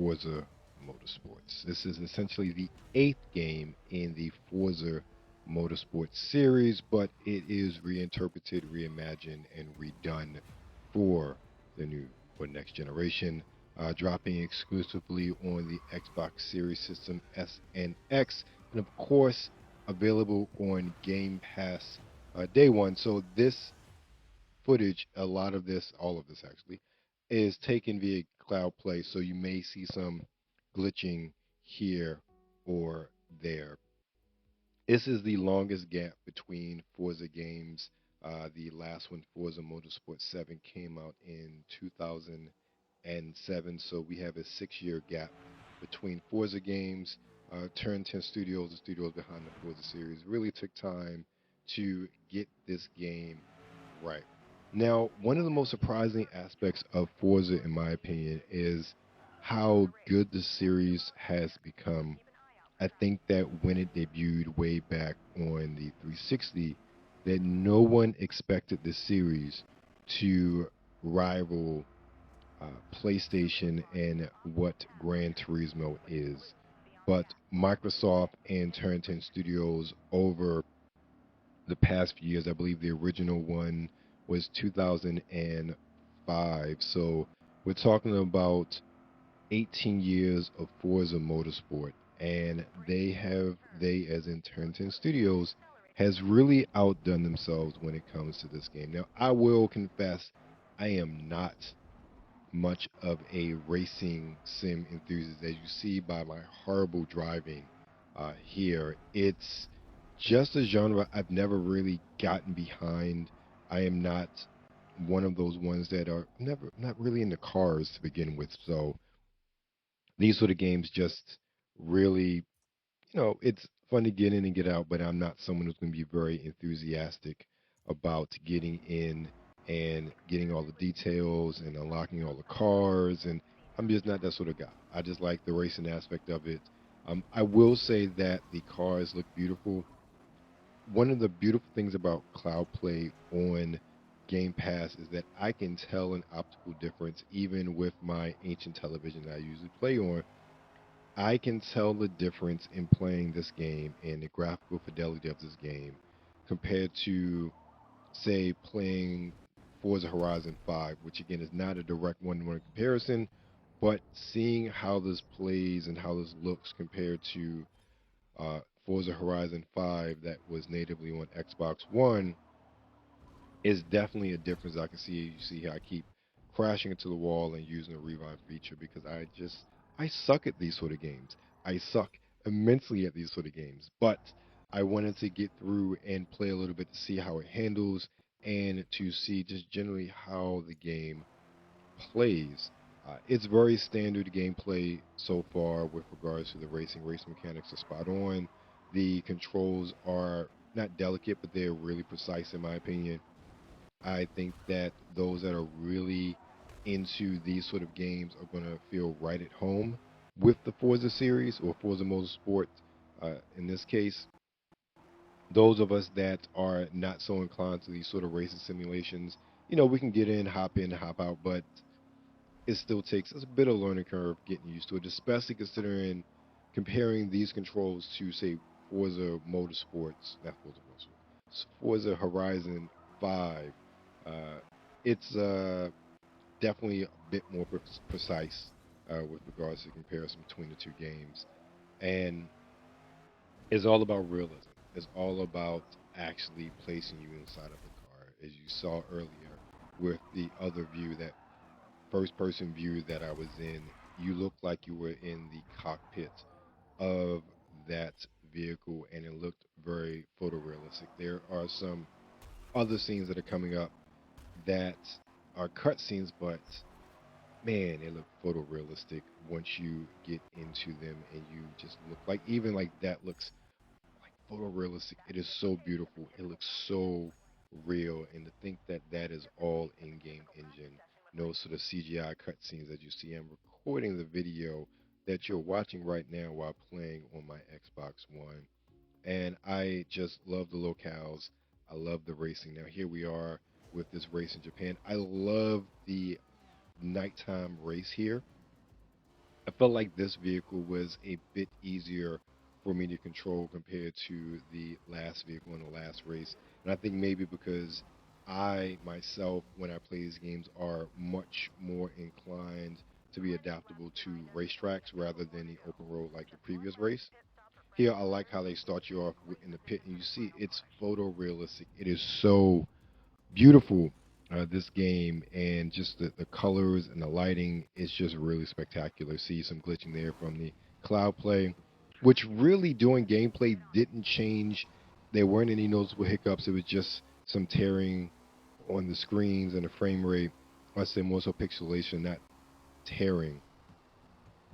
Forza Motorsports. This is essentially the eighth game in the Forza Motorsport series, but it is reinterpreted, reimagined, and redone for the new or next generation, dropping exclusively on the Xbox Series system S and X, and of course available on Game Pass day one. So this footage, a lot of this, all of this actually, is taken via cloud play. So you may see some glitching here or there. This is the longest gap between Forza games. The last one, Forza Motorsport 7, came out in 2007. So we have a 6 year gap between Forza games. Turn 10 Studios, the studios behind the Forza series, really took time to get this game right. Now, one of the most surprising aspects of Forza, in my opinion, is how good the series has become. I think that when it debuted way back on the 360, that no one expected this series to rival PlayStation and what Gran Turismo is. But Microsoft and Turn 10 Studios over the past few years. I believe the original one was 2005. So we're talking about 18 years of Forza Motorsport, and they as in Turn 10 Studios, has really outdone themselves when it comes to this game. Now, I will confess, I am not much of a racing sim enthusiast, as you see by my horrible driving here. It's just a genre I've never really gotten behind. I am not one of those ones that are never not really into cars to begin with. So these sort of games just really, it's fun to get in and get out, but I'm not someone who's going to be very enthusiastic about getting in and getting all the details and unlocking all the cars. And I'm just not that sort of guy. I just like the racing aspect of it. I will say that the cars look beautiful. One of the beautiful things about cloud play on Game Pass is that I can tell an optical difference even with my ancient television that I usually play on. I can tell the difference in playing this game and the graphical fidelity of this game compared to, say, playing Forza Horizon 5, which again is not a direct one-to-one comparison, but seeing how this plays and how this looks compared to Forza Horizon 5 that was natively on Xbox One is definitely a difference. I can see you see how I keep crashing into the wall and using the revive feature because I suck at these sort of games. I suck immensely at these sort of games, but I wanted to get through and play a little bit to see how it handles and to see just generally how the game plays. It's very standard gameplay so far with regards to the racing. Race mechanics are spot on. The controls are not delicate, but they're really precise in my opinion. I think that those that are really into these sort of games are going to feel right at home with the Forza series or Forza Motorsport. In this case, those of us that are not so inclined to these sort of racing simulations, we can get in, hop out, but it still takes us a bit of learning curve getting used to it, especially considering comparing these controls to, say, Forza Motorsports, not Forza Motorsports, Forza Horizon 5. Uh, it's definitely a bit more precise with regards to comparison between the two games. And it's all about realism. It's all about actually placing you inside of the car. As you saw earlier with the other view, that first person view that I was in, you looked like you were in the cockpit of that vehicle and it looked very photorealistic. There are some other scenes that are coming up that are cutscenes, but man, they look photorealistic once you get into them and you just look like even like that looks like photorealistic. It is so beautiful. It looks so real, and to think that that is all in-game engine, no sort of CGI cutscenes that you see. I'm recording the video that you're watching right now while playing on my Xbox One, and I just love the locales. I love the racing. Now here we are with this race in Japan. I love the nighttime race here. I felt like this vehicle was a bit easier for me to control compared to the last vehicle in the last race. And I think maybe because I myself, when I play these games, are much more inclined to be adaptable to racetracks rather than the open road like the previous race. Here, I like how they start you off in the pit, and you see it's photorealistic. It is so beautiful, this game, and just the colors and the lighting is just really spectacular. See some glitching there from the cloud play, which really during gameplay didn't change. There weren't any noticeable hiccups. It was just some tearing on the screens and the frame rate. I say more so pixelation, not tearing,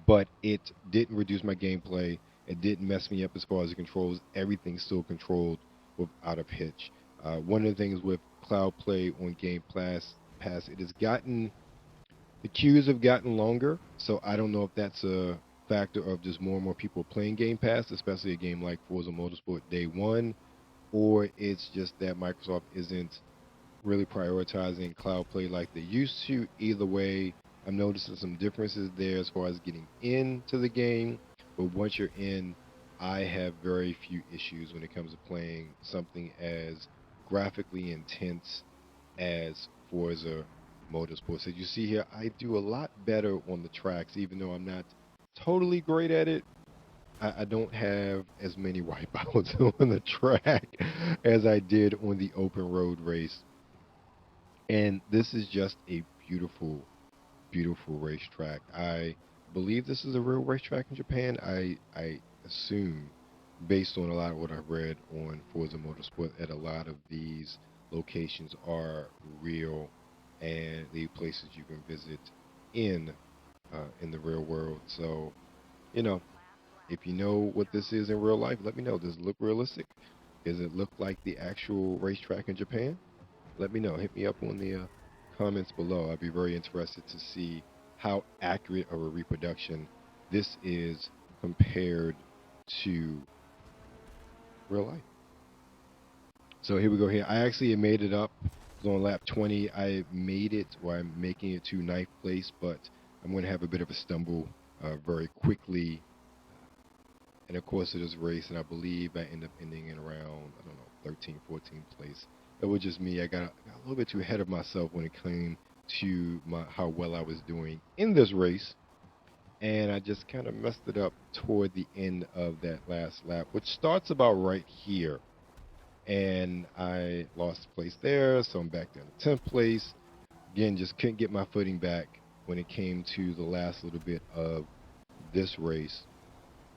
but it didn't reduce my gameplay. It didn't mess me up as far as the controls. Everything's still controlled without a hitch. One of the things with Cloud Play on Pass, it has gotten the queues have gotten longer. So I don't know if that's a factor of just more and more people playing Game Pass, especially a game like Forza Motorsport Day One, or it's just that Microsoft isn't really prioritizing cloud play like they used to. Either way, I'm noticing some differences there as far as getting into the game. But once you're in, I have very few issues when it comes to playing something as graphically intense as Forza Motorsport. So you see here, I do a lot better on the tracks, even though I'm not totally great at it. I don't have as many wipeouts on the track as I did on the open road race. And this is just a beautiful, beautiful racetrack. I believe this is a real racetrack in Japan. I assume, based on a lot of what I've read on Forza Motorsport, that a lot of these locations are real and the places you can visit in the real world. So, you know, if you know what this is in real life, let me know. Does it look realistic? Does it look like the actual racetrack in Japan? Let me know. Hit me up on the comments below. I'd be very interested to see how accurate of a reproduction this is compared to real life. So here we go here. I actually made it up. It was on lap 20. I made it, or I'm making it to ninth place, but I'm going to have a bit of a stumble very quickly in the course of this race, and I believe I end up ending in around, I don't know, 13th, 14th place. That was just me. I got a little bit too ahead of myself when it came to how well I was doing in this race, and I just kind of messed it up toward the end of that last lap, which starts about right here. And I lost place there, so I'm back down to 10th place. Again, just couldn't get my footing back when it came to the last little bit of this race,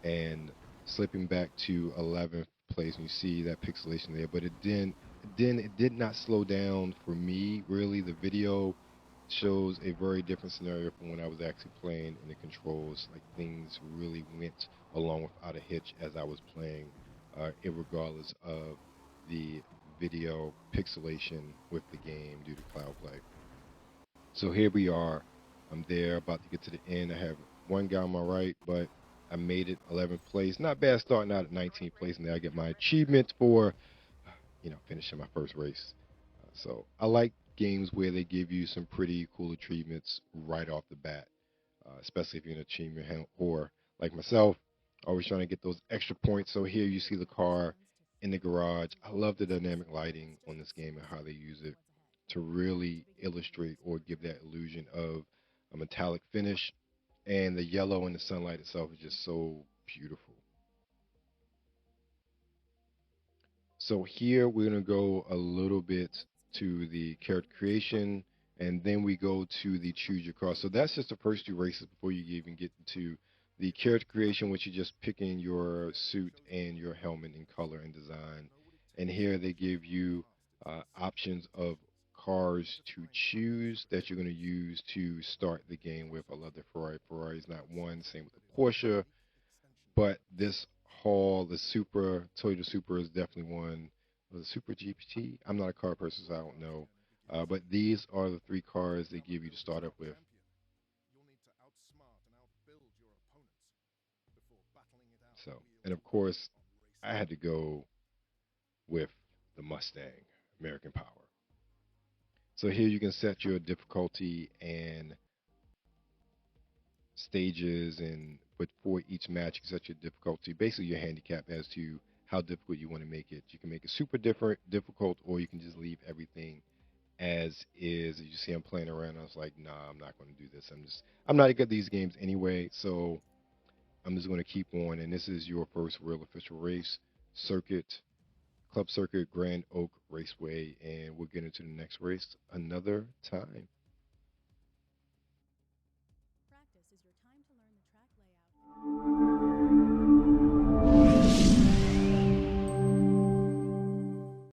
and slipping back to 11th place. And you see that pixelation there, but it did not slow down for me. Really, the video shows a very different scenario from when I was actually playing in the controls. Like things really went along without a hitch as I was playing, regardless of the video pixelation with the game due to cloud play. So here we are. I'm there, about to get to the end. I have one guy on my right, but I made it 11th place. Not bad starting out at 19th place, and then I get my achievement for, finishing my first race. So I like games where they give you some pretty cool achievements right off the bat, especially if you're an achievement or like myself, always trying to get those extra points. So here you see the car in the garage. I love the dynamic lighting on this game and how they use it to really illustrate or give that illusion of a metallic finish. And the yellow in the sunlight itself is just so beautiful. So here we're going to go a little bit to the character creation, and then we go to the choose your car. So that's just the first two races before you even get into the character creation, which you're just picking your suit and your helmet in color and design. And here they give you options of cars to choose that you're going to use to start the game with. I love the Ferrari. Ferrari is not one. Same with the Porsche. But this haul, the Supra, Toyota Supra is definitely one. The Supra GPT? I'm not a car person, so I don't know. But these are the three cars they give you to start up with. So, and of course, I had to go with the Mustang, American Power. So here you can set your difficulty and stages, and but for each match you set your difficulty, basically your handicap as to how difficult you want to make it. You can make it super difficult, or you can just leave everything as is. As you see, I'm playing around. I was like, nah, I'm not going to do this. I'm not good at these games anyway, so I'm just going to keep on. And this is your first real official race, circuit, club circuit, Grand Oak Raceway, and we'll get into the next race another time.